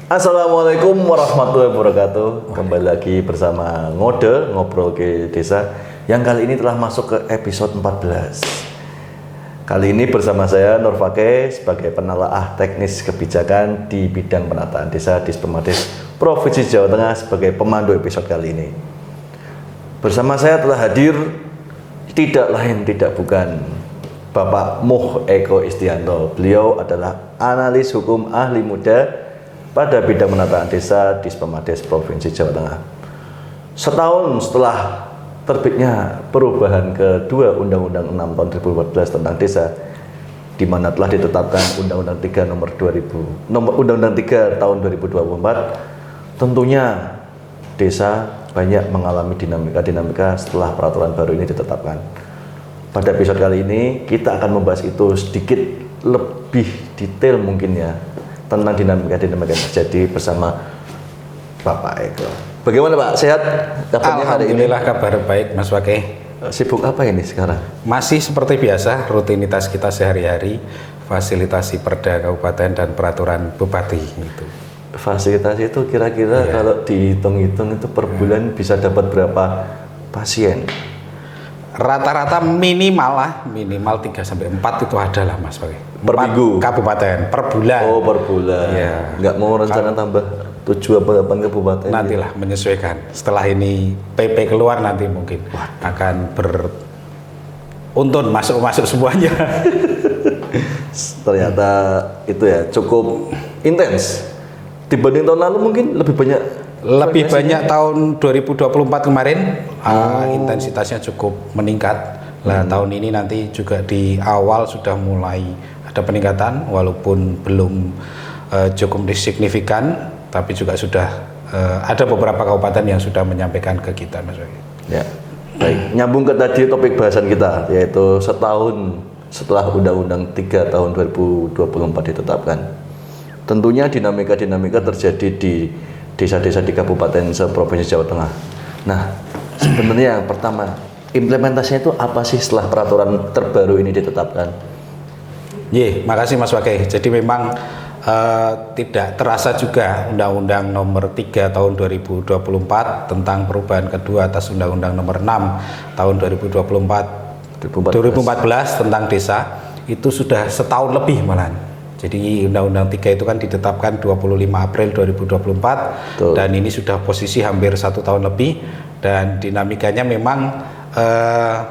Assalamualaikum warahmatullahi wabarakatuh. Kembali lagi bersama Ngode Ngobrol ke Desa yang kali ini telah masuk ke episode 14. Kali ini bersama saya Nur Fakih sebagai penelaah teknis kebijakan di bidang penataan desa di Dispemades Provinsi Jawa Tengah sebagai pemandu episode kali ini. Bersama saya telah hadir tidak lain tidak bukan Bapak Muh Eko Istianto. Beliau adalah analis hukum ahli muda pada bidang penataan desa di Dispemades Provinsi Jawa Tengah. Setahun setelah terbitnya perubahan kedua Undang-Undang 6 tahun 2014 tentang desa, di mana telah ditetapkan Undang-Undang 3 Undang-Undang 3 tahun 2024, tentunya desa banyak mengalami dinamika setelah peraturan baru ini ditetapkan. Pada episode kali ini kita akan membahas itu sedikit lebih detail mungkin ya, tentang dinamika yang terjadi bersama Bapak Eko. Bagaimana Pak? Sehat kabarnya hari ini? Alhamdulillah kabar baik Mas Fakih. Sibuk apa ini sekarang? Masih seperti biasa rutinitas kita sehari-hari, fasilitasi perda kabupaten dan peraturan bupati itu. Fasilitas itu kira-kira kalau dihitung-hitung itu per bulan bisa dapat berapa pasien? Rata-rata minimal 3 sampai 4 itu adalah Mas Fakih. Per minggu? Kabupaten per bulan. Oh, per bulan. Ya. Nggak mau rencana tambah 7 atau 8 kabupaten? Nantilah menyesuaikan. Setelah ini PP keluar nanti mungkin akan beruntun masuk semuanya. Ternyata itu ya cukup intens. Dibanding tahun lalu mungkin lebih banyak tahun 2024 kemarin. Intensitasnya cukup meningkat. Nah, tahun ini nanti juga di awal sudah mulai ada peningkatan walaupun belum cukup signifikan, tapi juga sudah ada beberapa kabupaten yang sudah menyampaikan ke kita, Mas. Ya. Baik, nyambung ke tadi topik bahasan kita, yaitu setahun setelah Undang-Undang 3 tahun 2024 ditetapkan. Tentunya dinamika terjadi di desa-desa di kabupaten se-Provinsi Jawa Tengah. Nah, sebenarnya yang pertama, implementasinya itu apa sih setelah peraturan terbaru ini ditetapkan? Makasih Mas Fakih. Jadi memang tidak terasa juga Undang-Undang nomor 3 tahun 2024 tentang perubahan kedua atas Undang-Undang nomor 6 tahun 2014 tentang desa itu sudah setahun lebih malahan. Jadi Undang-Undang 3 itu kan ditetapkan 25 April 2024. Betul. Dan ini sudah posisi hampir 1 tahun lebih, dan dinamikanya memang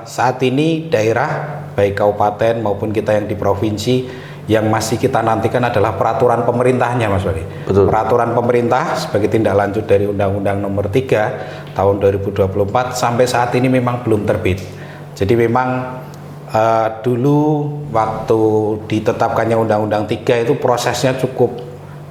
saat ini daerah baik kabupaten maupun kita yang di provinsi yang masih kita nantikan adalah peraturan pemerintahnya, Mas Wali. Betul. Peraturan pemerintah sebagai tindak lanjut dari Undang-Undang nomor 3 tahun 2024 sampai saat ini memang belum terbit. Jadi memang dulu waktu ditetapkannya Undang-Undang 3 itu prosesnya cukup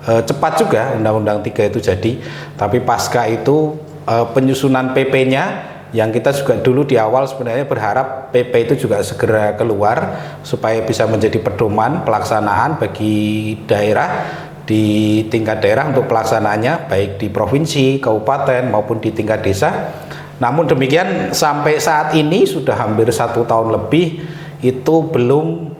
cepat juga Undang-Undang 3 itu jadi, tapi pasca itu penyusunan PP-nya yang kita juga dulu di awal sebenarnya berharap PP itu juga segera keluar supaya bisa menjadi pedoman pelaksanaan bagi daerah di tingkat daerah untuk pelaksanaannya baik di provinsi, kabupaten maupun di tingkat desa. Namun demikian sampai saat ini sudah hampir 1 tahun lebih itu belum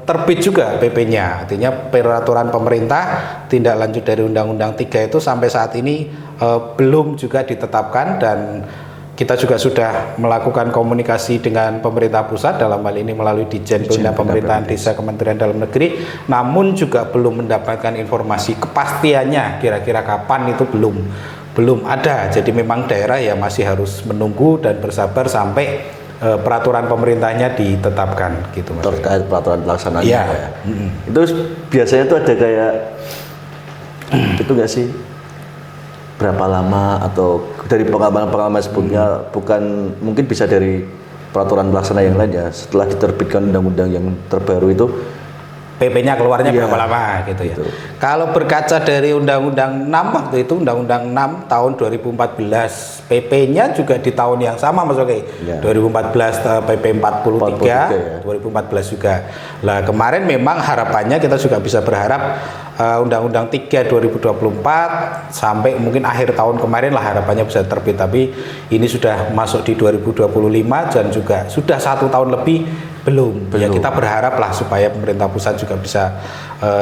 terbit juga PP-nya. Artinya peraturan pemerintah tindak lanjut dari Undang-Undang 3 itu sampai saat ini belum juga ditetapkan, dan kita juga sudah melakukan komunikasi dengan pemerintah pusat dalam hal ini melalui Ditjen Pembinaan Pemerintahan Desa Kementerian Dalam Negeri, namun juga belum mendapatkan informasi kepastiannya kira-kira kapan itu belum ada. Jadi memang daerah ya masih harus menunggu dan bersabar sampai peraturan pemerintahnya ditetapkan gitu, Mas. Terkait peraturan pelaksanaannya ya. Itu biasanya itu ada kayak itu nggak sih, berapa lama atau dari pengalaman sebelumnya, bukan mungkin bisa dari peraturan pelaksana yang lain ya, setelah diterbitkan undang-undang yang terbaru itu PP-nya keluarnya berapa lama gitu ya. Kalau berkaca dari Undang-Undang 6 waktu itu, Undang-Undang 6 tahun 2014, PP-nya juga di tahun yang sama Mas Oke. 2014 PP 43 ya. 2014 juga. Lah kemarin memang harapannya kita juga bisa berharap Undang-Undang 3 2024 sampai mungkin akhir tahun kemarin lah harapannya bisa terbit, tapi ini sudah masuk di 2025 dan juga sudah 1 tahun lebih belum. Ya kita berharap lah supaya pemerintah pusat juga bisa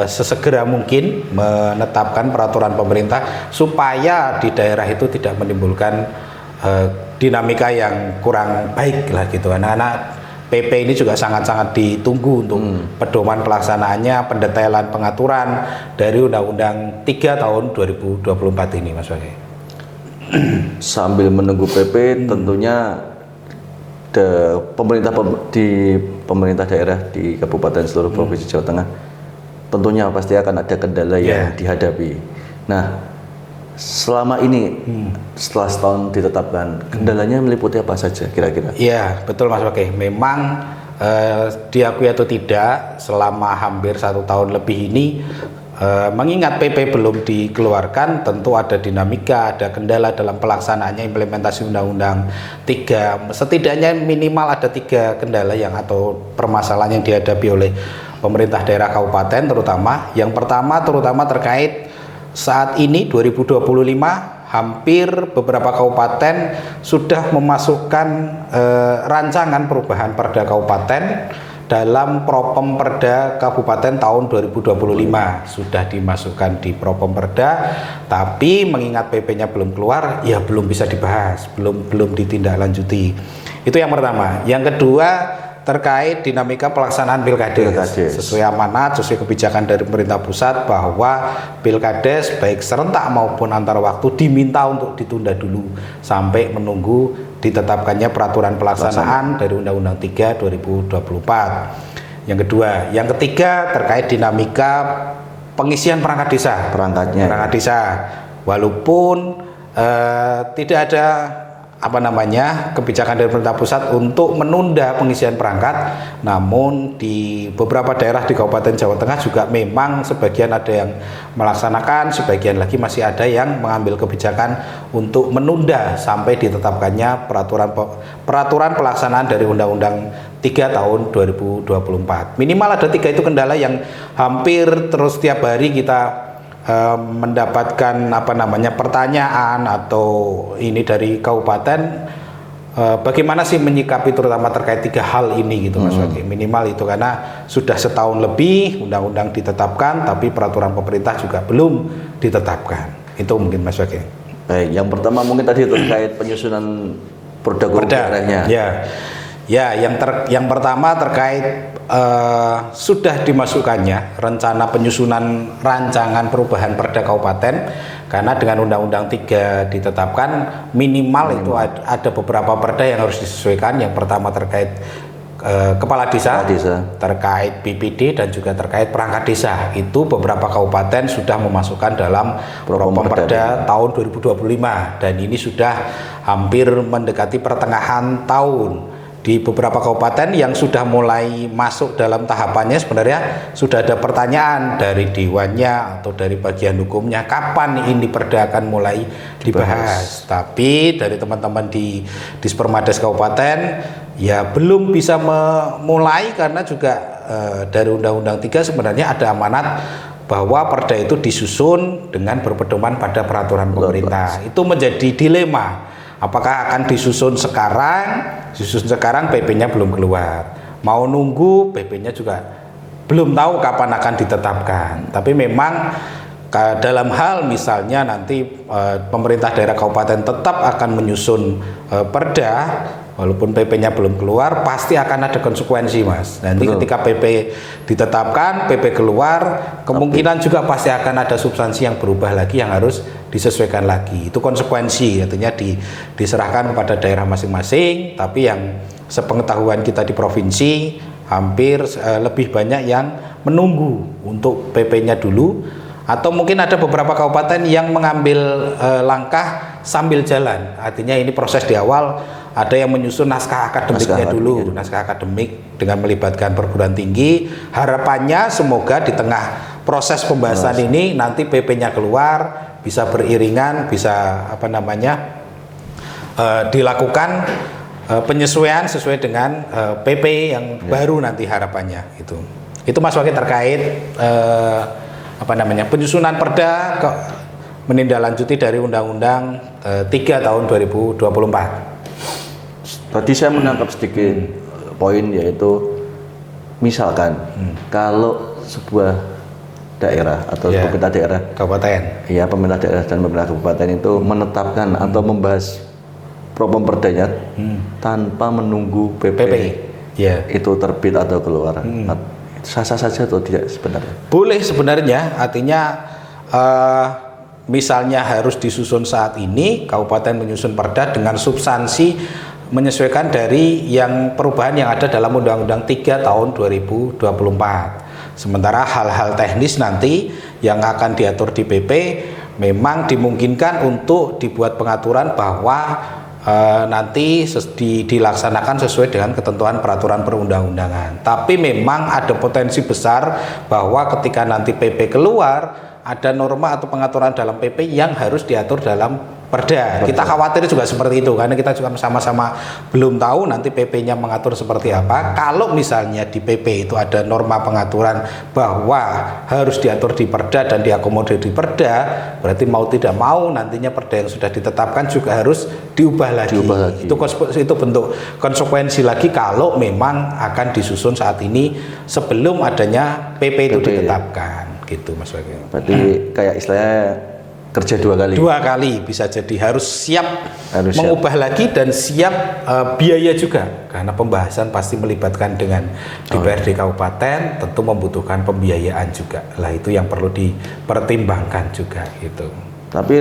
sesegera mungkin menetapkan peraturan pemerintah supaya di daerah itu tidak menimbulkan dinamika yang kurang baik lah gitu. Anak-anak PP ini juga sangat-sangat ditunggu untuk pedoman pelaksanaannya, pendetailan pengaturan dari Undang-Undang 3 tahun 2024 ini, Mas Wage. Sambil menunggu PP, tentunya pemerintah daerah di Kabupaten seluruh Provinsi Jawa Tengah tentunya pasti akan ada kendala yang dihadapi. Nah, selama ini setelah setahun ditetapkan, kendalanya meliputi apa saja kira-kira? Iya, betul Mas Wage. Memang diakui atau tidak, selama hampir 1 tahun lebih ini, mengingat PP belum dikeluarkan, tentu ada dinamika, ada kendala dalam pelaksanaannya implementasi Undang-Undang 3. Setidaknya minimal ada 3 kendala atau permasalahan yang dihadapi oleh pemerintah daerah kabupaten terutama. Yang pertama terutama terkait saat ini 2025 hampir beberapa kabupaten sudah memasukkan rancangan perubahan Perda Kabupaten dalam Propem Perda Kabupaten tahun 2025 sudah dimasukkan di Propem Perda, tapi mengingat PP-nya belum keluar, ya belum bisa dibahas, belum ditindaklanjuti. Itu yang pertama. Yang kedua terkait dinamika pelaksanaan Pilkades. Sesuai amanat, sesuai kebijakan dari pemerintah pusat bahwa Pilkades baik serentak maupun antar waktu diminta untuk ditunda dulu sampai menunggu ditetapkannya peraturan pelaksanaan dari Undang-Undang 3 2024. Yang kedua, yang ketiga terkait dinamika pengisian perangkat desa. Perangkat desa. Walaupun tidak ada kebijakan dari pemerintah pusat untuk menunda pengisian perangkat, namun di beberapa daerah di Kabupaten Jawa Tengah juga memang sebagian ada yang melaksanakan, sebagian lagi masih ada yang mengambil kebijakan untuk menunda sampai ditetapkannya peraturan pelaksanaan dari Undang-Undang 3 tahun 2024. Minimal ada 3 itu kendala yang hampir terus tiap hari kita mendapatkan pertanyaan atau ini dari kabupaten, bagaimana sih menyikapi terutama terkait 3 hal ini gitu Mas Wage. Minimal itu karena sudah setahun lebih undang-undang ditetapkan tapi peraturan pemerintah juga belum ditetapkan. Itu mungkin Mas Wage. Baik, yang pertama mungkin tadi terkait penyusunan perda daerahnya. Ya, yang pertama terkait sudah dimasukkannya rencana penyusunan rancangan perubahan Perda Kabupaten, karena dengan Undang-Undang 3 ditetapkan minimal itu ada beberapa perda yang harus disesuaikan. Yang pertama terkait kepala desa, terkait BPD dan juga terkait perangkat desa. Itu beberapa kabupaten sudah memasukkan dalam Propem Perda tahun 2025 dan ini sudah hampir mendekati pertengahan tahun. Di beberapa kabupaten yang sudah mulai masuk dalam tahapannya sebenarnya sudah ada pertanyaan dari dewannya atau dari bagian hukumnya kapan ini perda akan mulai dibahas. Tapi dari teman-teman di Dispermades Kabupaten ya belum bisa memulai karena juga dari Undang-Undang 3 sebenarnya ada amanat bahwa perda itu disusun dengan berpedoman pada peraturan pemerintah. Itu menjadi dilema. Apakah akan disusun sekarang PP-nya belum keluar, mau nunggu PP-nya juga belum tahu kapan akan ditetapkan. Tapi memang dalam hal misalnya nanti pemerintah daerah kabupaten tetap akan menyusun perda walaupun PP-nya belum keluar, pasti akan ada konsekuensi Mas. Nanti ketika PP ditetapkan, PP keluar, kemungkinan juga pasti akan ada substansi yang berubah lagi yang harus disesuaikan lagi. Itu konsekuensi, artinya diserahkan kepada daerah masing-masing. Tapi yang sepengetahuan kita di provinsi hampir lebih banyak yang menunggu untuk PP-nya dulu, atau mungkin ada beberapa kabupaten yang mengambil langkah sambil jalan. Artinya ini proses di awal, ada yang menyusun naskah akademiknya dulu, naskah akademik dengan melibatkan perguruan tinggi. Harapannya semoga di tengah proses pembahasan ini nanti PP-nya keluar, bisa beriringan, bisa dilakukan penyesuaian sesuai dengan PP yang baru nanti harapannya. Itu Mas Wage terkait penyusunan perda menindaklanjuti dari Undang-Undang 3 tahun 2024. Tadi saya menangkap sedikit poin, yaitu misalkan kalau sebuah daerah atau pemerintah daerah, kabupaten, ya pemerintah daerah dan pemerintah kabupaten itu menetapkan atau membahas program perdanya tanpa menunggu PP, itu terbit atau keluar, sah-sah saja atau tidak sebenarnya? Boleh sebenarnya, artinya misalnya harus disusun saat ini, kabupaten menyusun perda dengan substansi menyesuaikan dari yang perubahan yang ada dalam Undang-Undang 3 tahun 2024. Sementara hal-hal teknis nanti yang akan diatur di PP memang dimungkinkan untuk dibuat pengaturan bahwa nanti dilaksanakan sesuai dengan ketentuan peraturan perundang-undangan. Tapi memang ada potensi besar bahwa ketika nanti PP keluar, ada norma atau pengaturan dalam PP yang harus diatur dalam perda. Kita khawatir juga seperti itu, karena kita juga sama-sama belum tahu nanti PP-nya mengatur seperti apa. Kalau misalnya di PP itu ada norma pengaturan bahwa harus diatur di perda dan diakomodir di perda, berarti mau tidak mau nantinya perda yang sudah ditetapkan juga harus diubah lagi. Itu bentuk konsekuensi lagi kalau memang akan disusun saat ini sebelum adanya PP itu ditetapkan, gitu Mas Wage. Berarti kayak istilahnya kerja dua kali bisa jadi, harus siap mengubah lagi dan siap biaya juga, karena pembahasan pasti melibatkan dengan DPRD kabupaten, tentu membutuhkan pembiayaan juga lah, itu yang perlu dipertimbangkan juga gitu. Tapi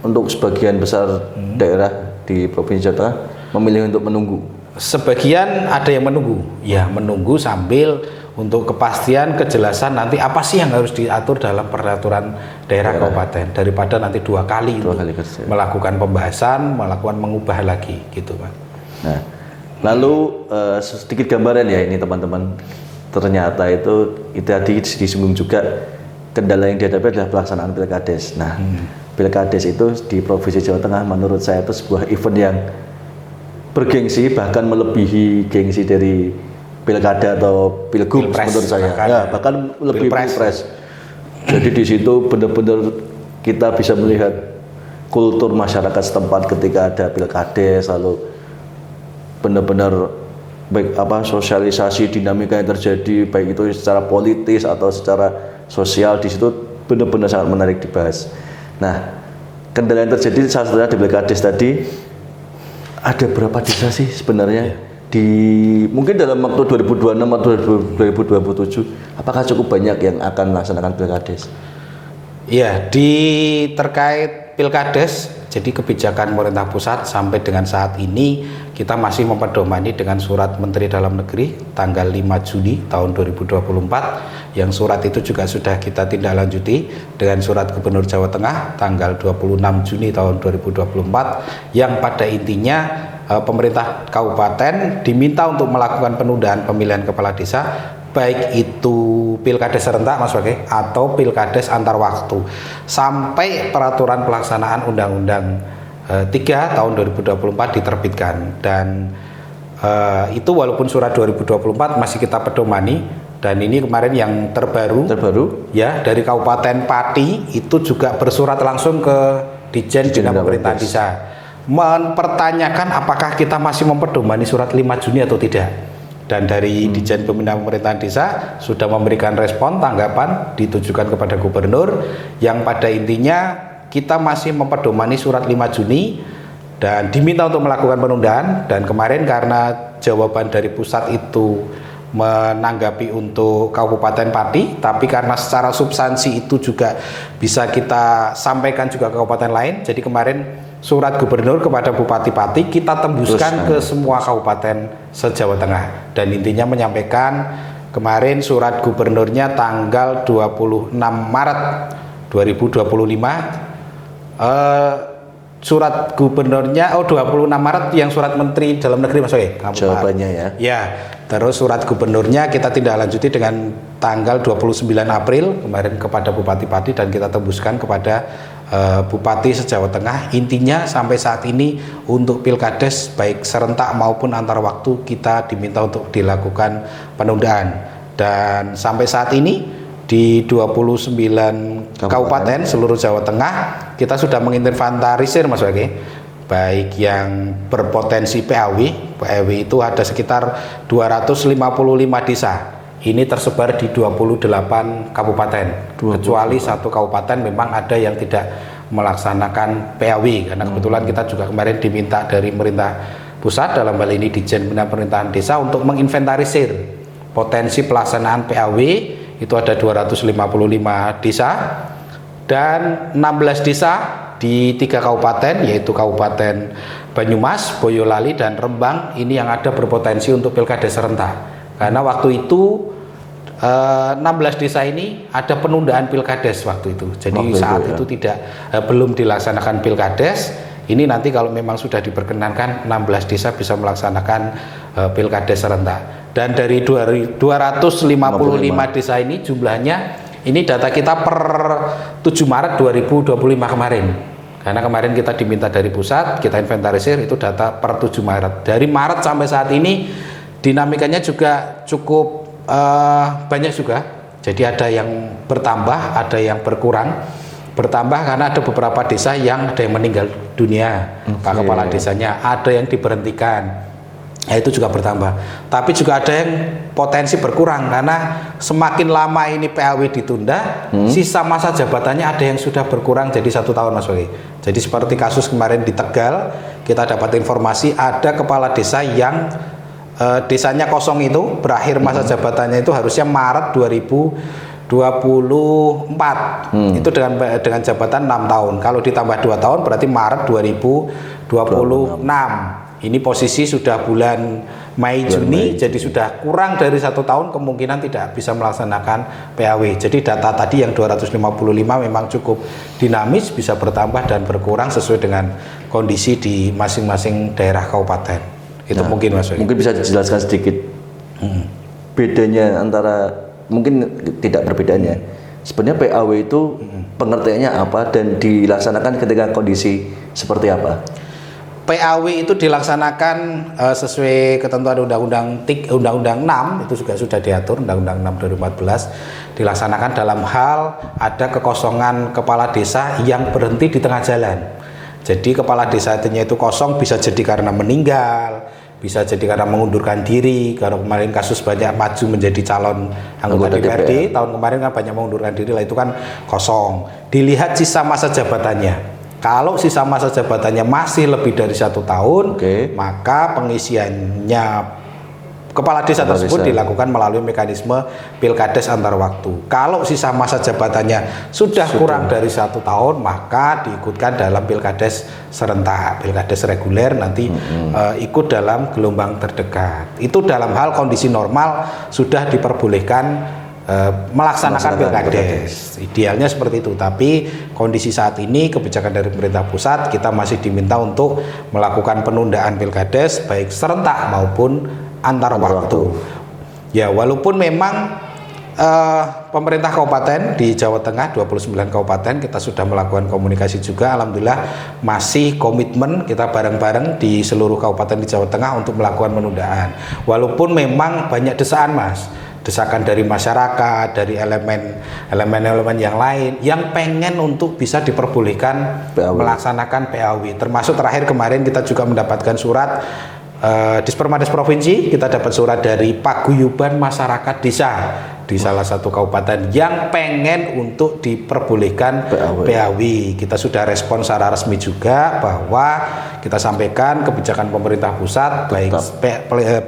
untuk sebagian besar daerah di Provinsi Jawa Tengah memilih untuk menunggu. Sebagian ada yang menunggu sambil untuk kepastian, kejelasan nanti apa sih yang harus diatur dalam peraturan daerah kabupaten, daripada nanti dua kali melakukan pembahasan, mengubah lagi gitu Pak. Nah, lalu sedikit gambaran ya ini teman-teman, ternyata itu tadi disinggung juga kendala yang dihadapi adalah pelaksanaan Pilkades. Nah, Pilkades itu di Provinsi Jawa Tengah menurut saya itu sebuah event yang bergengsi, bahkan melebihi gengsi dari pilkada atau pilgub menurut saya, bahkan lebih pilpres. Jadi di situ benar-benar kita bisa melihat kultur masyarakat setempat ketika ada pilkades, lalu benar-benar baik sosialisasi dinamika yang terjadi, baik itu secara politis atau secara sosial, di situ benar-benar sangat menarik dibahas. Nah, kendala yang terjadi saat di pilkades tadi, ada berapa desa sih sebenarnya? Mungkin dalam waktu 2026 atau 2027, apakah cukup banyak yang akan melaksanakan Pilkades? Iya, terkait Pilkades, jadi kebijakan pemerintah pusat sampai dengan saat ini kita masih mempedomani dengan surat Menteri Dalam Negeri tanggal 5 Juni tahun 2024, yang surat itu juga sudah kita tindak lanjuti dengan surat Gubernur Jawa Tengah tanggal 26 Juni tahun 2024, yang pada intinya pemerintah kabupaten diminta untuk melakukan penundaan pemilihan kepala desa, baik itu pilkades serentak Mas Wage atau pilkades antar waktu, sampai peraturan pelaksanaan Undang-Undang 3 tahun 2024 diterbitkan. Dan itu walaupun surat 2024 masih kita pedomani, dan ini kemarin yang terbaru ya dari Kabupaten Pati itu juga bersurat langsung ke Dijen Bina Pemerintahan Desa mempertanyakan apakah kita masih mempedomani surat 5 Juni atau tidak. Dan dari Dijen Pembina Pemerintahan Desa sudah memberikan respon tanggapan ditujukan kepada gubernur, yang pada intinya kita masih mempedomani surat 5 Juni dan diminta untuk melakukan penundaan. Dan kemarin karena jawaban dari pusat itu menanggapi untuk Kabupaten Pati, tapi karena secara substansi itu juga bisa kita sampaikan juga ke kabupaten lain, jadi kemarin surat gubernur kepada Bupati Pati kita tembuskan ke semua kabupaten se-Jawa Tengah, dan intinya menyampaikan kemarin surat gubernurnya tanggal 26 Maret 2025, surat gubernurnya 26 Maret yang surat Menteri Dalam Negeri Mas Wage. Jawabannya ya. Ya, terus surat gubernurnya kita tindak lanjuti dengan tanggal 29 April kemarin kepada Bupati Pati, dan kita tembuskan kepada Bupati se-Jawa Tengah. Intinya sampai saat ini untuk pilkades baik serentak maupun antar waktu kita diminta untuk dilakukan penundaan, dan sampai saat ini di 29 kabupaten seluruh Jawa Tengah. Kita sudah menginventarisir Mas Wage, baik yang berpotensi PAW. PAW itu ada sekitar 255 desa. Ini tersebar di 28 kabupaten. Kecuali satu kabupaten memang ada yang tidak melaksanakan PAW, karena kebetulan kita juga kemarin diminta dari pemerintah pusat, dalam hal ini Ditjen Pembinaan Pemerintahan Desa, untuk menginventarisir potensi pelaksanaan PAW. Itu ada 255 desa dan 16 desa di 3 kabupaten, yaitu Kabupaten Banyumas, Boyolali, dan Rembang. Ini yang ada berpotensi untuk pilkada serentak, karena waktu itu 16 desa ini ada penundaan pilkades waktu itu. Jadi saat itu tidak belum dilaksanakan pilkades. Ini nanti kalau memang sudah diperkenankan, 16 desa bisa melaksanakan pilkades serentak. Dan dari 255 desa ini jumlahnya, ini data kita per 7 Maret 2025 kemarin. Karena kemarin kita diminta dari pusat, kita inventarisir, itu data per 7 Maret. Dari Maret sampai saat ini dinamikanya juga cukup banyak juga. Jadi ada yang bertambah, ada yang berkurang. Bertambah karena ada beberapa desa yang ada yang meninggal dunia, Pak Kepala Desanya, ada yang diberhentikan. Itu juga bertambah. Tapi juga ada yang potensi berkurang, karena semakin lama ini PAW ditunda, sisa masa jabatannya ada yang sudah berkurang jadi 1 tahun Mas Wali. Jadi seperti kasus kemarin di Tegal, kita dapat informasi ada kepala desa yang desanya kosong, itu berakhir masa jabatannya itu harusnya Maret 2024. Itu dengan jabatan 6 tahun. Kalau ditambah 2 tahun berarti Maret 2026. Ini posisi sudah bulan Mei Juni, jadi sudah kurang dari 1 tahun, kemungkinan tidak bisa melaksanakan PAW. Jadi data tadi yang 255 memang cukup dinamis, bisa bertambah dan berkurang sesuai dengan kondisi di masing-masing daerah kabupaten. Itu mungkin Mas. Mungkin bisa dijelaskan sedikit bedanya antara, mungkin tidak perbedaannya. Sebenarnya PAW itu pengertiannya apa dan dilaksanakan ketika kondisi seperti apa? PAW itu dilaksanakan sesuai ketentuan Undang-Undang 6, itu juga sudah diatur Undang-Undang 6 2014, dilaksanakan dalam hal ada kekosongan kepala desa yang berhenti di tengah jalan. Jadi kepala desanya itu kosong, bisa jadi karena meninggal, bisa jadi karena mengundurkan diri. Karena kemarin kasus banyak maju menjadi calon anggota DPRD, tahun kemarin kan banyak mengundurkan diri, lah itu kan kosong. Dilihat sisa masa jabatannya. Kalau sisa masa jabatannya masih lebih dari 1 tahun, maka pengisiannya kepala desa tersebut dilakukan melalui mekanisme pilkades antar waktu. Kalau sisa masa jabatannya sudah kurang dari 1 tahun, maka diikutkan dalam pilkades serentak, pilkades reguler, nanti ikut dalam gelombang terdekat. Itu dalam hal kondisi normal sudah diperbolehkan melaksanakan pilkades. Idealnya seperti itu, tapi kondisi saat ini kebijakan dari pemerintah pusat, kita masih diminta untuk melakukan penundaan pilkades baik serentak maupun antar waktu. Ya, walaupun memang pemerintah kabupaten di Jawa Tengah 29 kabupaten kita sudah melakukan komunikasi juga, alhamdulillah masih komitmen kita bareng-bareng di seluruh kabupaten di Jawa Tengah untuk melakukan penundaan. Walaupun memang banyak desaan Mas, desakan dari masyarakat, dari elemen-elemen yang lain yang pengen untuk bisa diperbolehkan melaksanakan PAW. Termasuk terakhir kemarin kita juga mendapatkan surat Dispermades Provinsi, kita dapat surat dari Paguyuban Masyarakat Desa di salah satu kabupaten yang pengen untuk diperbolehkan PAW. Kita sudah respon secara resmi juga bahwa kita sampaikan kebijakan pemerintah pusat baik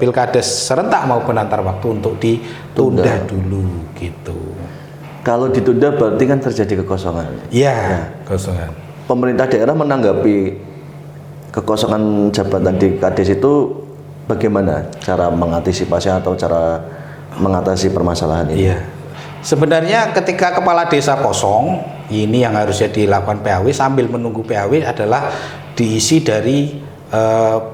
pilkades serentak maupun antar waktu untuk ditunda dulu gitu. Kalau ditunda berarti kan terjadi kekosongan. Iya, kekosongan. Pemerintah daerah menanggapi kekosongan jabatan di Kades itu bagaimana cara mengantisipasi atau cara mengatasi permasalahan ini? Iya. Sebenarnya ketika kepala desa kosong, ini yang harusnya dilakukan PAW, sambil menunggu PAW adalah diisi dari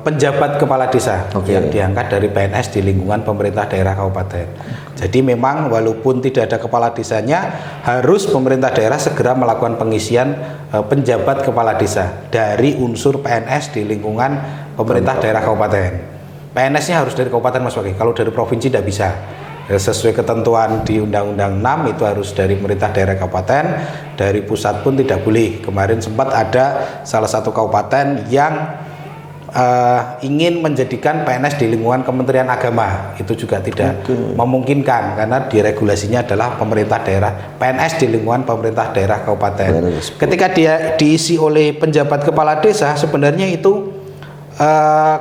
penjabat kepala desa yang diangkat dari PNS di lingkungan pemerintah daerah kabupaten. Jadi memang walaupun tidak ada kepala desanya, harus pemerintah daerah segera melakukan pengisian penjabat kepala desa dari unsur PNS di lingkungan pemerintah daerah kabupaten. PNS-nya harus dari kabupaten Mas Waki, kalau dari provinsi tidak bisa. sesuai ketentuan di Undang-Undang 6 itu harus dari pemerintah daerah kabupaten, dari pusat pun tidak boleh. Kemarin sempat ada salah satu kabupaten yang ingin menjadikan PNS di lingkungan Kementerian Agama, itu juga tidak memungkinkan karena diregulasinya adalah pemerintah daerah, PNS di lingkungan pemerintah daerah kabupaten. Ketika dia diisi oleh penjabat kepala desa, sebenarnya itu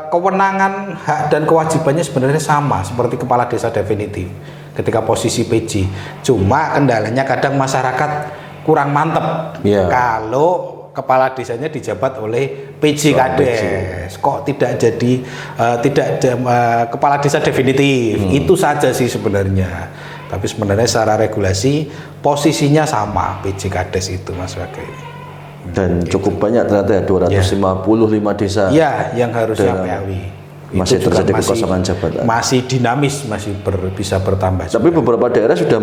kewenangan, hak dan kewajibannya sebenarnya sama seperti kepala desa definitif ketika posisi PJ. Cuma kendalanya kadang masyarakat kurang mantep kalau kepala desanya dijabat oleh PJ Kades, kok tidak jadi kepala desa definitif. Itu saja sih sebenarnya. Tapi sebenarnya secara regulasi posisinya sama PJ Kades itu, Mas Wage. Dan cukup banyak ternyata ya, 255 desa. Ya, yang harusnya PAW. Masih itu juga terjadi kekosongan jabatan. Masih dinamis, masih bisa bertambah. Tapi beberapa daerah sudah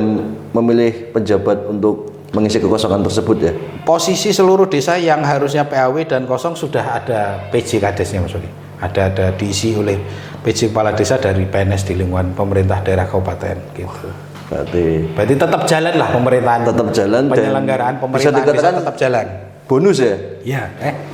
memilih penjabat untuk mengisi kekosongan tersebut ya. Posisi seluruh desa yang harusnya PAW dan kosong sudah ada PJ Kadesnya, Mas Wage. Ada diisi oleh PJ kepala desa dari PNS di lingkungan pemerintah daerah kabupaten gitu. Berarti tetap jalan lah pemerintahan. Tetap jalan, penyelenggaraan dan pemerintahan bisa dikatakan tetap jalan. Bonus ya? Iya,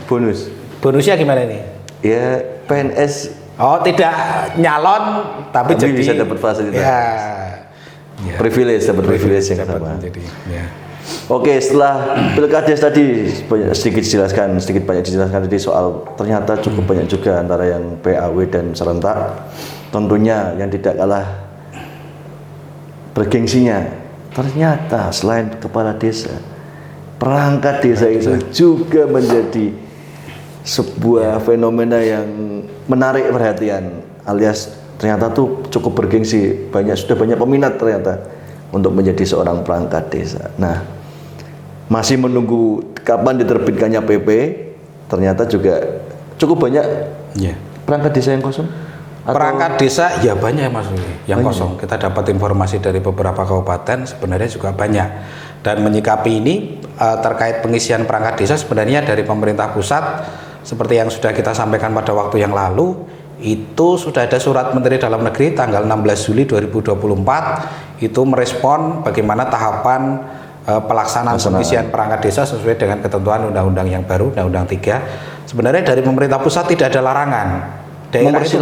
bonus. Bonusnya gimana ini? Ya PNS. Oh, tidak nyalon tapi jadi bisa dapat fasilitas. Ya. Privilege, dapat privilege yang sama. Jadi, ya. Oke, setelah Pilkades tadi sedikit banyak dijelaskan tadi soal ternyata cukup banyak juga antara yang PAW dan serentak. Tentunya yang tidak kalah bergengsinya, ternyata selain kepala desa, perangkat desa itu juga menjadi sebuah fenomena yang menarik perhatian, alias ternyata tuh cukup bergengsi, sudah banyak peminat ternyata untuk menjadi seorang perangkat desa. Nah, masih menunggu kapan diterbitkannya PP, ternyata juga cukup banyak perangkat desa yang kosong. Perangkat desa ya banyak, Mas, yang kosong. Kita dapat informasi dari beberapa kabupaten sebenarnya juga banyak. Dan menyikapi ini terkait pengisian perangkat desa sebenarnya dari pemerintah pusat seperti yang sudah kita sampaikan pada waktu yang lalu, itu sudah ada surat Menteri Dalam Negeri tanggal 16 Juli 2024 itu merespon bagaimana tahapan pelaksanaan pengisian perangkat desa sesuai dengan ketentuan undang-undang yang baru, Undang-Undang 3. Sebenarnya dari pemerintah pusat tidak ada larangan. Daerah itu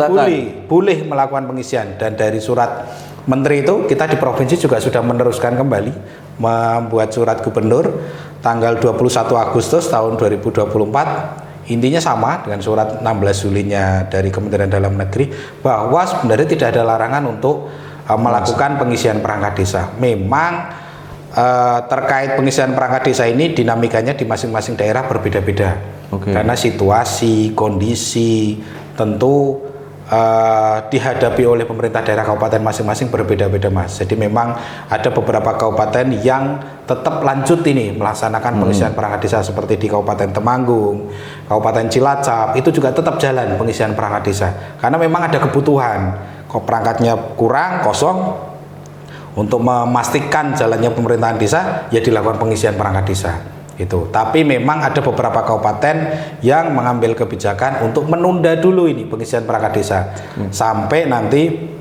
boleh melakukan pengisian, dan dari surat Menteri itu kita di provinsi juga sudah meneruskan kembali membuat surat gubernur tanggal 21 Agustus tahun 2024. Intinya sama dengan surat 16 Julinya dari Kementerian Dalam Negeri bahwa sebenarnya tidak ada larangan untuk melakukan pengisian perangkat desa. Memang terkait pengisian perangkat desa ini dinamikanya di masing-masing daerah berbeda-beda. Karena situasi, kondisi tentu dihadapi oleh pemerintah daerah kabupaten masing-masing berbeda-beda, Mas. Jadi memang ada beberapa kabupaten yang tetap lanjut ini melaksanakan pengisian perangkat desa seperti di Kabupaten Temanggung, Kabupaten Cilacap, itu juga tetap jalan pengisian perangkat desa. Karena memang ada kebutuhan, kok perangkatnya kurang, kosong, untuk memastikan jalannya pemerintahan desa ya dilakukan pengisian perangkat desa. Itu. Tapi memang ada beberapa kabupaten yang mengambil kebijakan untuk menunda dulu ini pengisian perangkat desa sampai nanti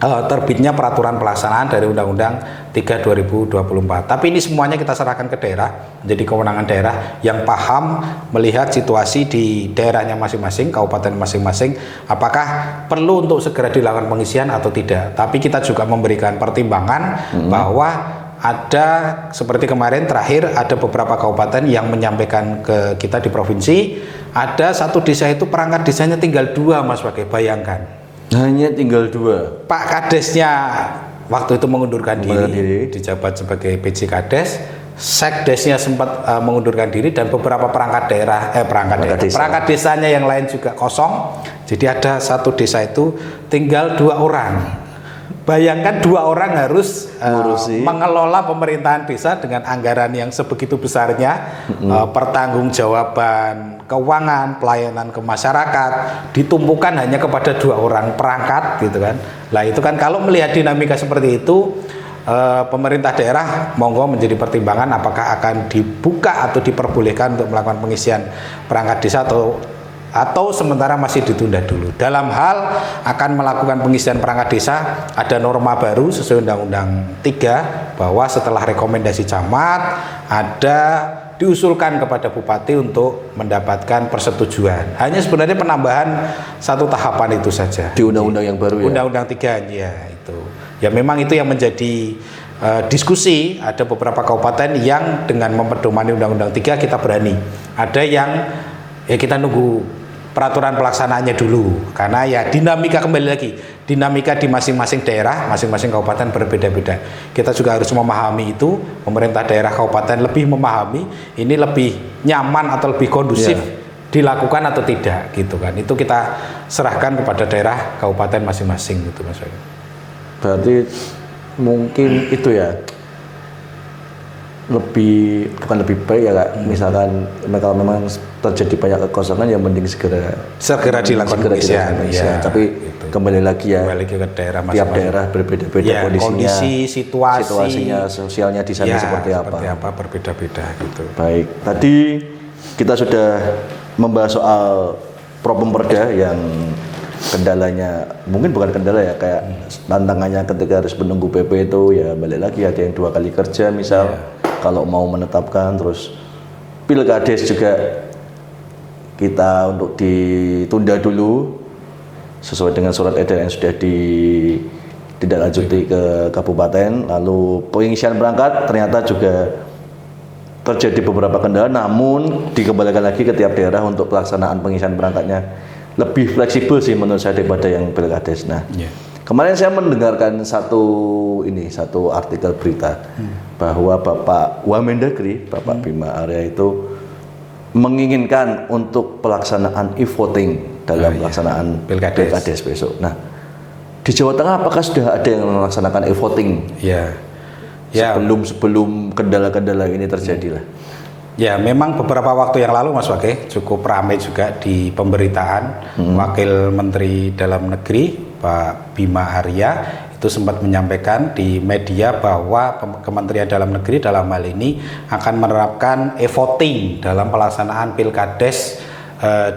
terbitnya peraturan pelaksanaan dari Undang-Undang 3 2024. Tapi ini semuanya kita serahkan ke daerah, menjadi kewenangan daerah yang paham melihat situasi di daerahnya masing-masing, kabupaten masing-masing, apakah perlu untuk segera dilakukan pengisian atau tidak. Tapi kita juga memberikan pertimbangan bahwa ada seperti kemarin terakhir ada beberapa kabupaten yang menyampaikan ke kita di provinsi, ada satu desa itu perangkat desanya tinggal 2, Mas Wage, bayangkan. Hanya tinggal 2. Pak Kadesnya waktu itu mengundurkan diri, dijabat sebagai PJ Kades, Sekdesnya sempat mengundurkan diri, dan beberapa perangkat desanya yang lain juga kosong. Jadi ada satu desa itu tinggal 2 orang. Bayangkan 2 orang harus mengelola pemerintahan desa dengan anggaran yang sebegitu besarnya, pertanggungjawaban keuangan, pelayanan ke masyarakat ditumpukan hanya kepada 2 orang perangkat, gitu kan. Lah itu kan kalau melihat dinamika seperti itu, pemerintah daerah monggo menjadi pertimbangan apakah akan dibuka atau diperbolehkan untuk melakukan pengisian perangkat desa atau atau sementara masih ditunda dulu. Dalam hal akan melakukan pengisian perangkat desa, ada norma baru sesuai Undang-Undang 3 bahwa setelah rekomendasi camat ada diusulkan kepada bupati untuk mendapatkan persetujuan. Hanya sebenarnya penambahan satu tahapan itu saja. Di undang-undang yang baru ya? Undang-undang 3 ya itu. Ya memang itu yang menjadi diskusi. Ada beberapa kabupaten yang dengan memperdomani Undang-Undang 3 kita berani. Ada yang ya kita nunggu peraturan pelaksanaannya dulu, karena ya dinamika, kembali lagi dinamika di masing-masing daerah, masing-masing kabupaten berbeda-beda. Kita juga harus memahami itu, pemerintah daerah kabupaten lebih memahami ini lebih nyaman atau lebih kondusif dilakukan atau tidak gitu kan. Itu kita serahkan kepada daerah kabupaten masing-masing gitu Mas. Berarti mungkin itu ya bukan lebih baik ya Kak, misalkan kalau memang terjadi banyak kekosongan ya mending segera dilakukan pengisian. Ya, tapi itu. Kembali lagi ya, kembali ke daerah tiap daerah berbeda-beda ya, kondisinya, situasinya sosialnya di sana ya, seperti apa berbeda-beda gitu. Baik, tadi kita sudah membahas soal Propemperda yang kendalanya mungkin bukan kendala ya, kayak tantangannya ketika harus menunggu PP itu ya balik lagi, ada yang 2 kali kerja misal kalau mau menetapkan. Terus Pilkades juga kita untuk ditunda dulu sesuai dengan surat edaran yang sudah ditindaklanjuti ke kabupaten. Lalu pengisian berangkat ternyata juga terjadi beberapa kendala, namun dikembalikan lagi ke tiap daerah untuk pelaksanaan pengisian berangkatnya lebih fleksibel sih menurut saya daripada yang Pilkades. Nah, kemarin saya mendengarkan satu artikel berita bahwa Bapak Wamendagri, Bapak Bima Arya itu menginginkan untuk pelaksanaan e-voting dalam pelaksanaan Pilkades besok. Nah, di Jawa Tengah apakah sudah ada yang melaksanakan e-voting? Sebelum kendala-kendala ini terjadi lah. Ya, memang beberapa waktu yang lalu Mas Wage cukup ramai juga di pemberitaan. Wakil Menteri Dalam Negeri Pak Bima Arya itu sempat menyampaikan di media bahwa Kementerian Dalam Negeri dalam hal ini akan menerapkan e-voting dalam pelaksanaan Pilkades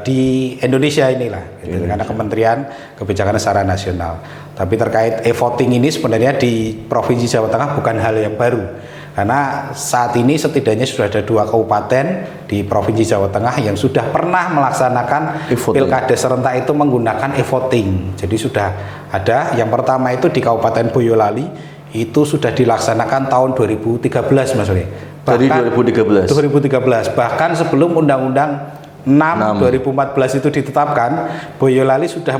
di Indonesia inilah, gitu. Karena Kementerian Kebijakan secara nasional. Tapi terkait e-voting ini sebenarnya di Provinsi Jawa Tengah bukan hal yang baru. Karena saat ini setidaknya sudah ada 2 kabupaten di Provinsi Jawa Tengah yang sudah pernah melaksanakan Pilkades serentak itu menggunakan e-voting. Jadi sudah ada, yang pertama itu di Kabupaten Boyolali itu sudah dilaksanakan tahun 2013 Mas Oli. Dari 2013. Bahkan sebelum Undang-Undang 6 2014 itu ditetapkan, Boyolali sudah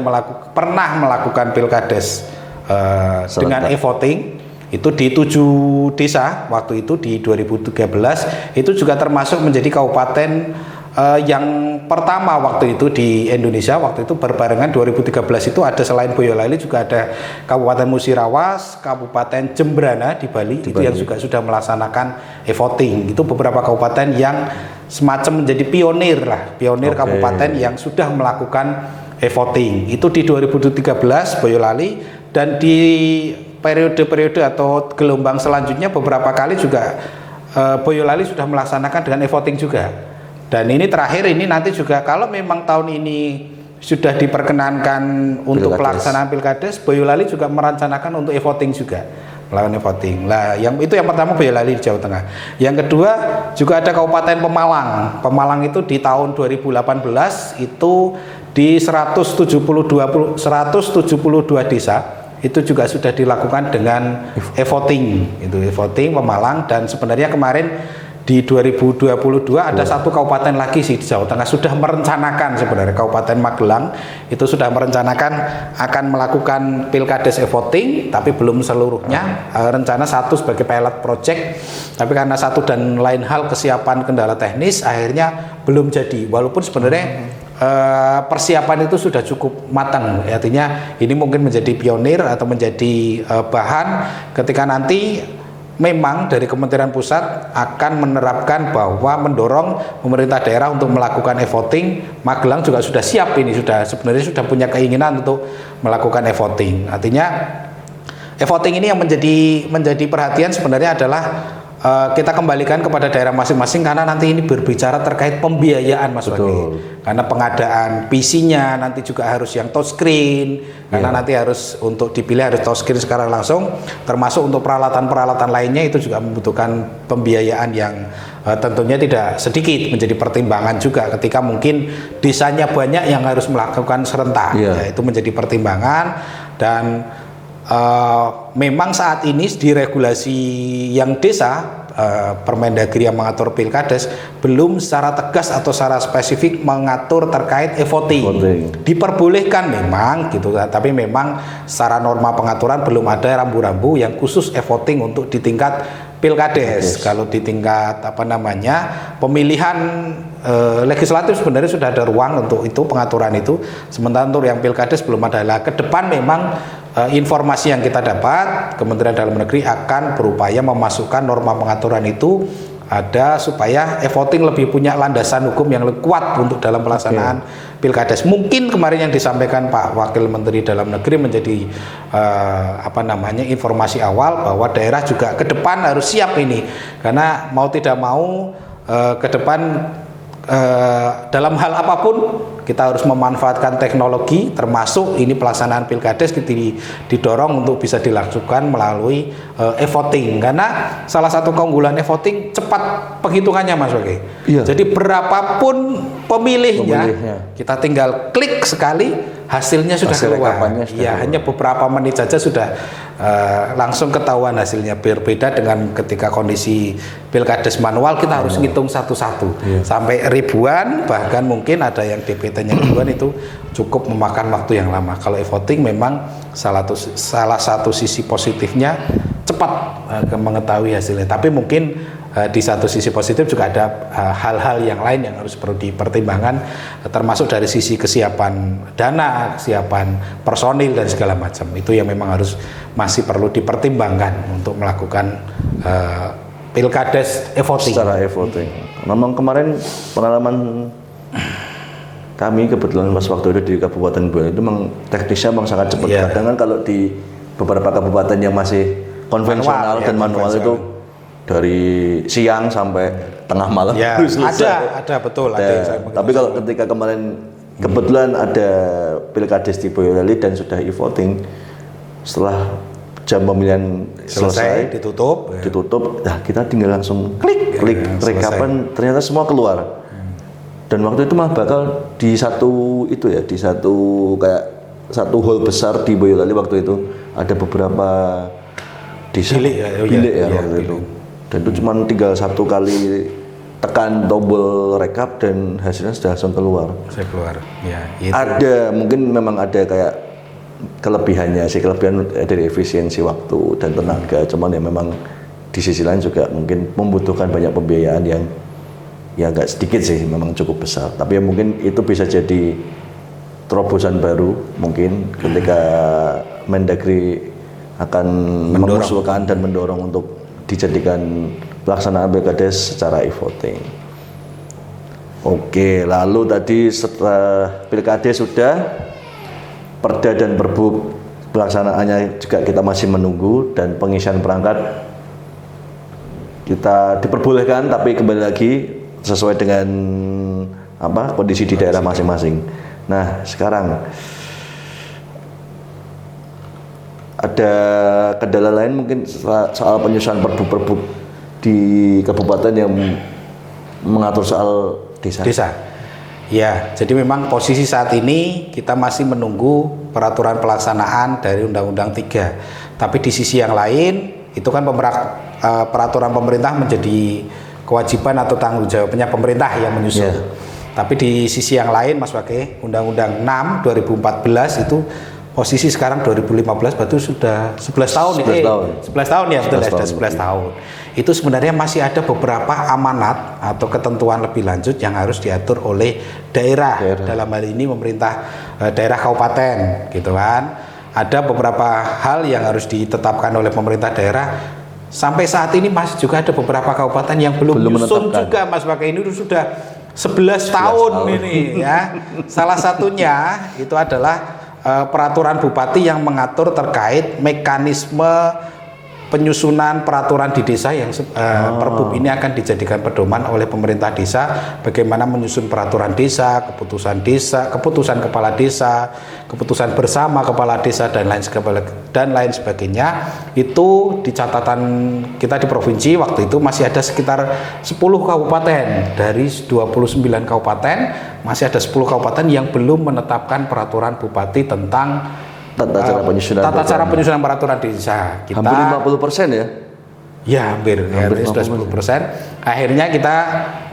pernah melakukan Pilkades dengan e-voting. Itu di 7 desa waktu itu di 2013, itu juga termasuk menjadi kabupaten yang pertama waktu itu di Indonesia. Waktu itu berbarengan 2013 itu ada selain Boyolali juga ada Kabupaten Musirawas, Kabupaten Jembrana di Bali. Itu yang juga sudah melaksanakan e-voting. Itu beberapa kabupaten yang semacam menjadi pionir kabupaten yang sudah melakukan e-voting. Itu di 2013 Boyolali, dan di periode-periode atau gelombang selanjutnya beberapa kali juga Boyolali sudah melaksanakan dengan e-voting juga. Dan ini terakhir ini nanti juga kalau memang tahun ini sudah diperkenankan untuk pelaksanaan Pilkades, Boyolali juga merencanakan untuk e-voting juga, melakukan e-voting. Lah, yang pertama Boyolali di Jawa Tengah. Yang kedua juga ada Kabupaten Pemalang. Pemalang itu di tahun 2018 itu di 172 desa itu juga sudah dilakukan dengan e-voting. Itu e-voting Pemalang, dan sebenarnya kemarin di 2022 ada satu kabupaten lagi sih di Jawa Tengah sudah merencanakan, sebenarnya Kabupaten Magelang itu sudah merencanakan akan melakukan Pilkades e-voting, tapi belum seluruhnya. Rencana satu sebagai pilot project, tapi karena satu dan lain hal kesiapan kendala teknis akhirnya belum jadi. Walaupun sebenarnya persiapan itu sudah cukup matang, artinya ini mungkin menjadi pionir atau menjadi bahan ketika nanti memang dari Kementerian Pusat akan menerapkan bahwa mendorong pemerintah daerah untuk melakukan e-voting. Magelang juga sudah siap, ini sebenarnya sudah punya keinginan untuk melakukan e-voting. Artinya e-voting ini yang menjadi perhatian sebenarnya adalah kita kembalikan kepada daerah masing-masing karena nanti ini berbicara terkait pembiayaan Mas Wage. Karena pengadaan PC-nya nanti juga harus yang touchscreen karena nanti harus untuk dipilih harus touchscreen sekarang langsung, termasuk untuk peralatan-peralatan lainnya itu juga membutuhkan pembiayaan yang tentunya tidak sedikit, menjadi pertimbangan juga ketika mungkin desanya banyak yang harus melakukan serentak. Ya, itu menjadi pertimbangan dan memang saat ini di regulasi yang desa Permendagri yang mengatur Pilkades belum secara tegas atau secara spesifik mengatur terkait e-voting. Diperbolehkan memang gitu, tapi memang secara norma pengaturan belum ada rambu-rambu yang khusus e-voting untuk di tingkat Pilkades. Kalau di tingkat pemilihan legislatif sebenarnya sudah ada ruang untuk itu, pengaturan itu. Sementara untuk yang Pilkades belum ada. Lah ke depan memang informasi yang kita dapat, Kementerian Dalam Negeri akan berupaya memasukkan norma pengaturan itu ada supaya e-voting lebih punya landasan hukum yang lebih kuat untuk dalam pelaksanaan Pilkades. Mungkin kemarin yang disampaikan Pak Wakil Menteri Dalam Negeri menjadi informasi awal bahwa daerah juga ke depan harus siap ini, karena mau tidak mau ke depan dalam hal apapun kita harus memanfaatkan teknologi, termasuk ini pelaksanaan Pilkades didorong untuk bisa dilakukan melalui e-voting, karena salah satu keunggulan e-voting cepat penghitungannya Mas Wage. Jadi berapapun pemilihnya kita tinggal klik sekali hasilnya sudah keluar. Hanya beberapa menit saja sudah langsung ketahuan hasilnya. Berbeda dengan ketika kondisi Pilkades manual, kita harus ngitung satu-satu sampai ribuan, bahkan mungkin ada yang DPT-nya ribuan, itu cukup memakan waktu yang lama. Kalau e-voting memang salah satu sisi positifnya cepat mengetahui hasilnya, tapi mungkin di satu sisi positif juga ada hal-hal yang lain yang harus perlu dipertimbangkan, termasuk dari sisi kesiapan dana, kesiapan personil dan segala macam. Itu yang memang masih perlu dipertimbangkan untuk melakukan Pilkades e-voting. Secara e-voting. Memang kemarin pengalaman kami kebetulan pas waktu itu di Kabupaten Boyolali itu memang teknisnya memang sangat cepat. Kadang kan kalau di beberapa kabupaten yang masih konvensional dan manual itu dari siang sampai tengah malam harus selesai. Ada betul. Tapi kalau ketika kemarin kebetulan ada Pilkades di Boyolali dan sudah e-voting, setelah jam pemilihan selesai ditutup, nah kita tinggal langsung klik rekapan, ternyata semua keluar. Dan waktu itu mah bakal di satu hall besar di Boyolali waktu itu ada beberapa bilik waktu itu. Dan itu cuma tinggal satu kali tekan tombol rekap dan hasilnya sudah langsung keluar. Ada mungkin memang ada kayak kelebihan dari efisiensi waktu dan tenaga, cuman ya memang di sisi lain juga mungkin membutuhkan banyak pembiayaan yang ya agak sedikit sih, memang cukup besar, tapi ya mungkin itu bisa jadi terobosan baru mungkin ketika Mendagri akan mengusulkan dan mendorong untuk dijadikan pelaksanaan Pilkades secara e-voting. Oke, lalu tadi setelah Pilkades sudah, Perda dan Perbu pelaksanaannya juga kita masih menunggu, dan pengisian perangkat kita diperbolehkan, tapi kembali lagi sesuai dengan kondisi di daerah masing-masing. Nah, sekarang ada kendala lain mungkin soal penyusunan perbu-perbu di kabupaten yang mengatur soal desa. Ya, jadi memang posisi saat ini kita masih menunggu peraturan pelaksanaan dari Undang-Undang 3. Tapi di sisi yang lain itu kan peraturan pemerintah menjadi kewajiban atau tanggung jawabnya pemerintah yang menyusun. Tapi di sisi yang lain Mas Wage, Undang-Undang 6 2014 itu posisi sekarang 2015 berarti sudah 11 tahun. 11 tahun ya, betul, sudah 11 tahun. Itu sebenarnya masih ada beberapa amanat atau ketentuan lebih lanjut yang harus diatur oleh daerah. Dalam hal ini pemerintah daerah kabupaten gitu kan. Ada beberapa hal yang harus ditetapkan oleh pemerintah daerah. Sampai saat ini masih juga ada beberapa kabupaten yang belum menyusun juga Mas Wage. Ini sudah 11 tahun ini ya. Salah satunya itu adalah peraturan bupati yang mengatur terkait mekanisme penyusunan peraturan di desa yang Perbup ini akan dijadikan pedoman oleh pemerintah desa bagaimana menyusun peraturan desa, keputusan kepala desa, keputusan bersama kepala desa dan lain sebagainya. Itu di catatan kita di provinsi waktu itu masih ada sekitar 10 kabupaten dari 29 kabupaten, masih ada 10 kabupaten yang belum menetapkan peraturan bupati tentang tata cara penyusunan peraturan desa. Kita hampir 50% ya? Ya hampir sudah 10%. Akhirnya kita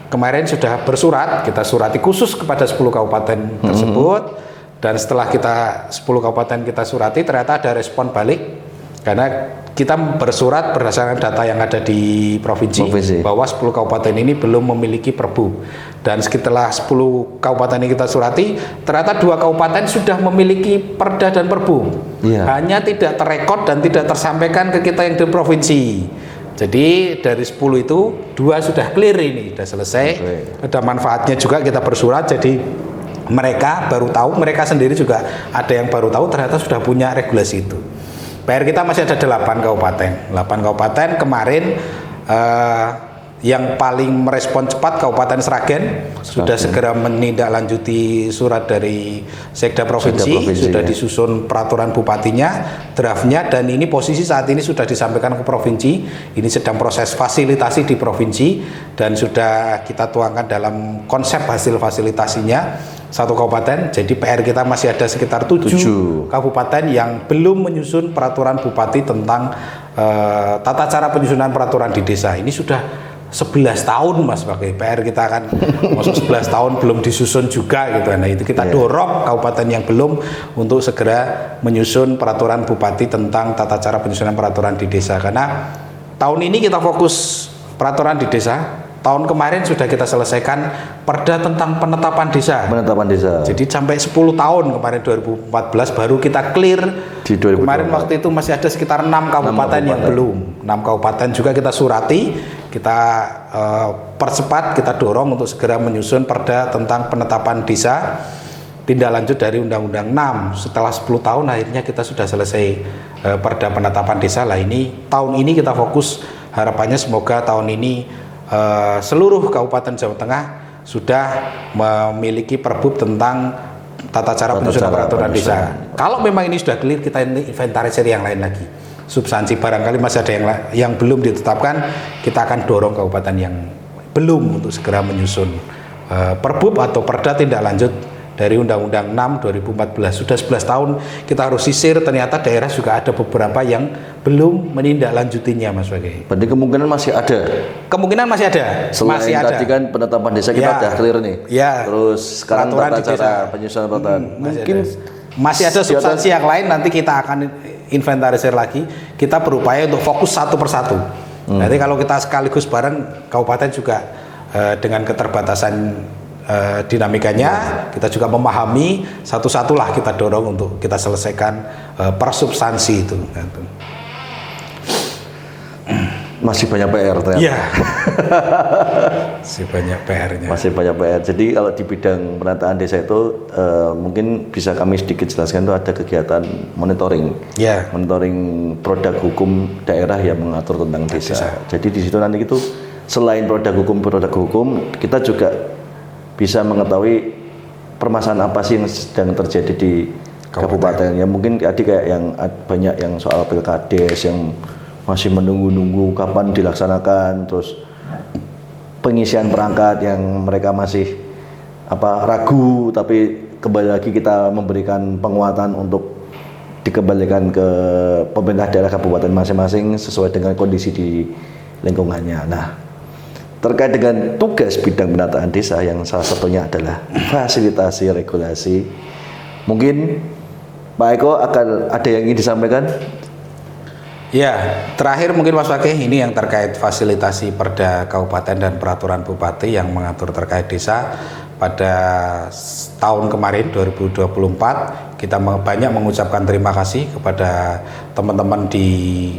kemarin sudah bersurat, kita surati khusus kepada 10 kabupaten tersebut. Dan setelah kita 10 kabupaten kita surati, ternyata ada respon balik karena kita bersurat berdasarkan data yang ada di provinsi. Bahwa 10 kabupaten ini belum memiliki Perbup. Dan setelah 10 kabupaten ini kita surati, ternyata 2 kabupaten sudah memiliki Perda dan Perbup. Hanya tidak terrekod dan tidak tersampaikan ke kita yang di provinsi. Jadi dari 10 itu 2 sudah clear ini, sudah selesai. Ada manfaatnya juga kita bersurat, jadi mereka baru tahu, mereka sendiri juga ada yang baru tahu ternyata sudah punya regulasi itu. PR kita masih ada 8 kabupaten. 8 kabupaten kemarin yang paling merespon cepat Kabupaten Sragen sudah segera menindaklanjuti surat dari Sekda Provinsi, sudah disusun peraturan bupatinya, draftnya, dan ini posisi saat ini sudah disampaikan ke provinsi. Ini sedang proses fasilitasi di provinsi dan sudah kita tuangkan dalam konsep hasil fasilitasinya. 1 kabupaten, jadi PR kita masih ada sekitar 7 kabupaten yang belum menyusun peraturan bupati tentang tata cara penyusunan peraturan di desa. Ini sudah 11 tahun Mas pakai PR kita kan masuk 11 tahun belum disusun juga gitu. Nah itu kita dorong kabupaten yang belum untuk segera menyusun peraturan bupati tentang tata cara penyusunan peraturan di desa, karena tahun ini kita fokus peraturan di desa. Tahun kemarin sudah kita selesaikan Perda tentang penetapan desa. Jadi sampai 10 tahun kemarin 2014 baru kita clear. Di 2024. Kemarin waktu itu masih ada sekitar 6 kabupaten yang belum. 6 kabupaten juga kita surati, kita percepat, kita dorong untuk segera menyusun Perda tentang penetapan desa. Tindak lanjut dari Undang-Undang 6. Setelah 10 tahun akhirnya kita sudah selesai Perda penetapan desa. Lah ini tahun ini kita fokus, harapannya semoga tahun ini seluruh Kabupaten Jawa Tengah sudah memiliki Perbup tentang tata cara penyusunan peraturan desa. Kalau memang ini sudah clear, kita inventarisir yang lain lagi. Substansi barangkali masih ada yang belum ditetapkan, kita akan dorong kabupaten yang belum untuk segera menyusun Perbup atau Perda tindak lanjut dari Undang-Undang 6 2014. Sudah 11 tahun kita harus sisir, ternyata daerah juga ada beberapa yang belum menindaklanjutinya Mas Wage. Berarti kemungkinan masih ada? Kemungkinan masih ada. Selain masih ada. Tadi kan penetapan desa kita udah clear nih. Terus sekarang tata cara penyusunan peraturan. Mungkin masih ada substansi yang lain, nanti kita akan inventarisir lagi. Kita berupaya untuk fokus satu persatu. Nanti kalau kita sekaligus bareng kabupaten juga dengan keterbatasan dinamikanya, kita juga memahami satu-satulah kita dorong untuk kita selesaikan per substansi itu. Masih banyak PR ternyata. Iya. Masih banyak PR-nya. Masih banyak PR. Jadi kalau di bidang penataan desa itu mungkin bisa kami sedikit jelaskan, itu ada kegiatan monitoring. Monitoring produk hukum daerah yang mengatur tentang desa. Jadi di situ nanti itu selain produk hukum, kita juga bisa mengetahui permasalahan apa sih yang sedang terjadi di kabupaten. Ya mungkin tadi kayak yang banyak yang soal pilkades yang masih menunggu-nunggu kapan dilaksanakan, terus pengisian perangkat yang mereka masih ragu, tapi kembali lagi kita memberikan penguatan untuk dikembalikan ke pemerintah daerah kabupaten masing-masing sesuai dengan kondisi di lingkungannya. Nah, terkait dengan tugas bidang penataan desa yang salah satunya adalah fasilitasi regulasi, mungkin Pak Eko akan ada yang ingin disampaikan? Ya, terakhir mungkin Mas Fakih, ini yang terkait fasilitasi Perda Kabupaten dan Peraturan Bupati yang mengatur terkait desa. Pada tahun kemarin 2024 kita banyak mengucapkan terima kasih kepada teman-teman di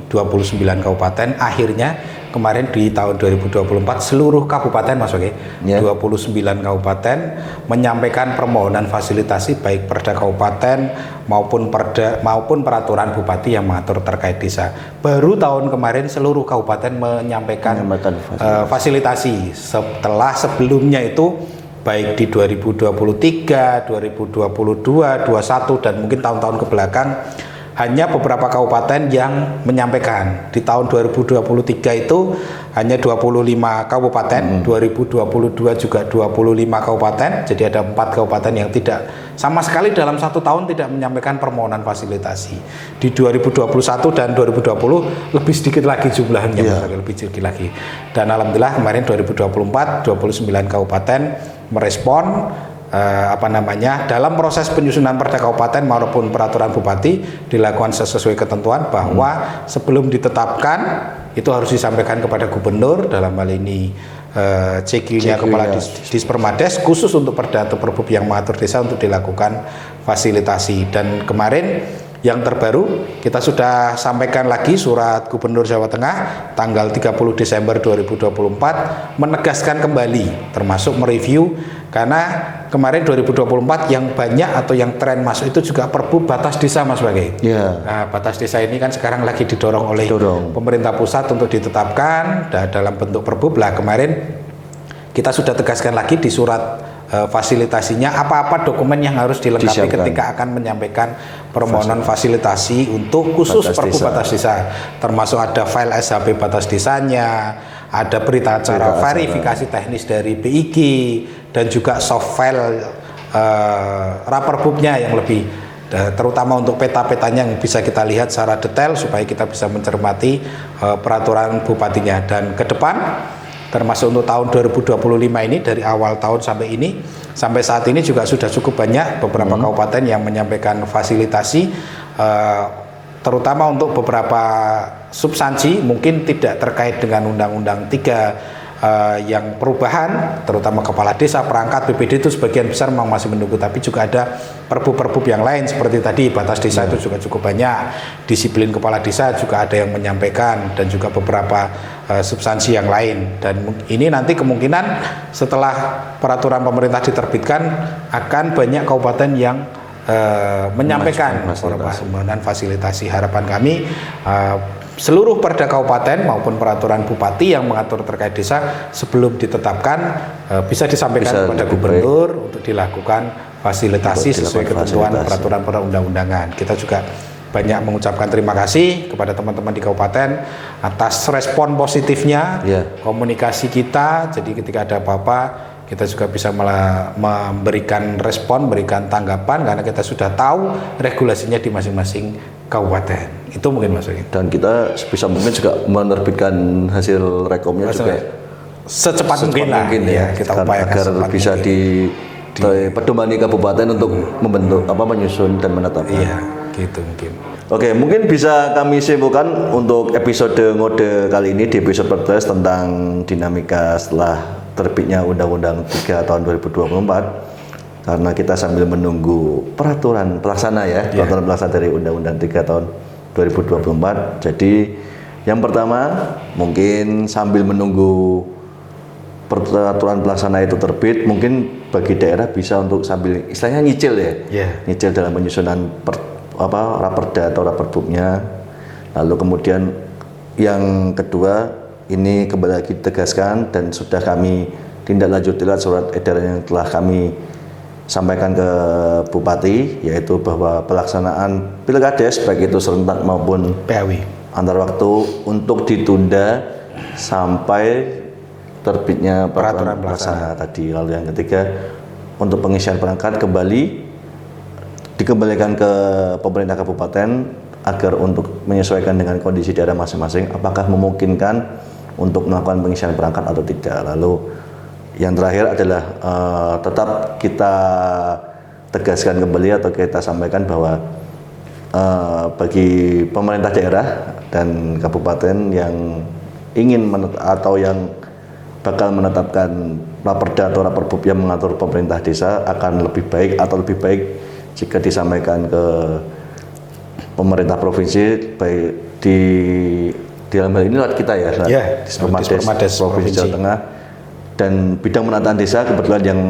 29 kabupaten. Akhirnya kemarin di tahun 2024 seluruh kabupaten Mas Oke, 29 kabupaten menyampaikan permohonan fasilitasi baik perda kabupaten maupun peraturan bupati yang mengatur terkait desa. Baru tahun kemarin seluruh kabupaten menyampaikan fasilitasi. Setelah sebelumnya itu baik di 2023, 2022, 2021 dan mungkin tahun-tahun ke belakang hanya beberapa kabupaten yang menyampaikan. Di tahun 2023 itu hanya 25 kabupaten, 2022 juga 25 kabupaten, jadi ada 4 kabupaten yang tidak sama sekali dalam 1 tahun tidak menyampaikan permohonan fasilitasi. Di 2021 dan 2020 lebih sedikit lagi jumlahnya, lebih sedikit lagi. Dan alhamdulillah kemarin 2024 29 kabupaten merespon dalam proses penyusunan perda kabupaten maupun peraturan bupati dilakukan sesuai ketentuan bahwa sebelum ditetapkan itu harus disampaikan kepada gubernur, dalam hal ini CQ-nya kepala Dispermades khusus untuk perda atau perbub yang mengatur desa untuk dilakukan fasilitasi. Dan kemarin yang terbaru kita sudah sampaikan lagi surat Gubernur Jawa Tengah tanggal 30 Desember 2024 menegaskan kembali termasuk mereview, karena kemarin 2024 yang banyak atau yang tren masuk itu juga perbu batas desa Mas Bagay. Nah, batas desa ini kan sekarang lagi didorong oleh pemerintah pusat untuk ditetapkan dalam bentuk perbu. Lah kemarin kita sudah tegaskan lagi di surat fasilitasinya apa-apa dokumen yang harus dilengkapi ketika akan menyampaikan permohonan fasilitasi untuk khusus perbu batas desa, termasuk ada file SHP batas desanya, ada berita acara verifikasi teknis dari BIG, dan juga soft file raperbubnya yang lebih terutama untuk peta-petanya yang bisa kita lihat secara detail supaya kita bisa mencermati peraturan bupatinya. Dan ke depan termasuk untuk tahun 2025 ini dari awal tahun sampai saat ini juga sudah cukup banyak beberapa kabupaten yang menyampaikan fasilitasi, terutama untuk beberapa substansi mungkin tidak terkait dengan Undang-Undang 3 yang perubahan, terutama kepala desa, perangkat, BPD itu sebagian besar memang masih menunggu, tapi juga ada perbu-perbu yang lain seperti tadi batas desa itu juga cukup banyak, disiplin kepala desa juga ada yang menyampaikan, dan juga beberapa substansi yang lain. Dan ini nanti kemungkinan setelah peraturan pemerintah diterbitkan akan banyak kabupaten yang menyampaikan permohonan fasilitasi. Harapan kami seluruh perda kabupaten maupun peraturan bupati yang mengatur terkait desa sebelum ditetapkan bisa disampaikan kepada gubernur untuk dilakukan fasilitasi sesuai ketentuan peraturan perundang-undangan. Kita juga banyak mengucapkan terima kasih kepada teman-teman di kabupaten atas respon positifnya komunikasi kita. Jadi ketika ada apa-apa kita juga bisa memberikan respon, memberikan tanggapan, karena kita sudah tahu regulasinya di masing-masing kabupaten. Itu mungkin Mas Ogi. Dan kita sebisa mungkin juga menerbitkan hasil rekomnya juga secepat mungkin ya, kita upayakan agar bisa di pedomani kabupaten untuk membentuk menyusun dan menetapkan. Iya, gitu mungkin. Oke, mungkin bisa kami simpulkan untuk episode ngode kali ini di episode 14 tentang dinamika setelah terbitnya Undang-Undang 3 tahun 2024, karena kita sambil menunggu peraturan pelaksana peraturan pelaksana dari Undang-Undang 3 tahun 2024. Jadi yang pertama mungkin sambil menunggu peraturan pelaksana itu terbit, mungkin bagi daerah bisa untuk sambil istilahnya nyicil nyicil dalam penyusunan raperda atau raperbubnya. Lalu kemudian yang kedua, ini kembali lagi ditegaskan dan sudah kami tindak lanjut lewat surat edaran yang telah kami sampaikan ke Bupati, yaitu bahwa pelaksanaan Pilkades baik itu serentak maupun PAW antar waktu untuk ditunda sampai terbitnya peraturan pelaksana tadi. Lalu yang ketiga, untuk pengisian perangkat kembali dikembalikan ke pemerintah kabupaten agar untuk menyesuaikan dengan kondisi daerah masing-masing apakah memungkinkan untuk melakukan pengisian perangkat atau tidak. Lalu yang terakhir adalah tetap kita tegaskan kembali atau kita sampaikan bahwa bagi pemerintah daerah dan kabupaten yang ingin atau yang bakal menetapkan raperda atau raperbub yang mengatur pemerintah desa akan lebih baik jika disampaikan ke pemerintah provinsi baik di dalam hal ini lewat kita ya, Dispemades Provinsi Jawa Tengah, dan bidang penataan desa kebetulan yang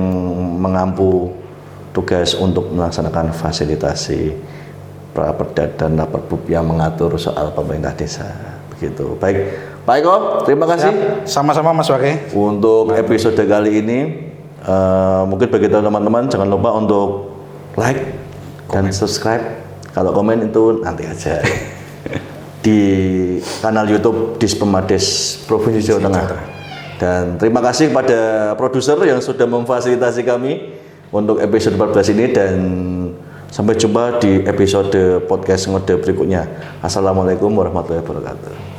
mengampu tugas untuk melaksanakan fasilitasi Perda dan Perbup yang mengatur soal pemerintah desa. Begitu. Baik, Pak Eko, terima kasih. Sama-sama Mas Wake. Untuk episode kali ini, mungkin bagi teman-teman jangan lupa untuk like dan subscribe. Kalau komen itu nanti aja di kanal YouTube Dispemades Provinsi Jawa Tengah. Dan terima kasih kepada produser yang sudah memfasilitasi kami untuk episode 14 ini, dan sampai jumpa di episode podcast Ngode berikutnya. Assalamualaikum warahmatullahi wabarakatuh.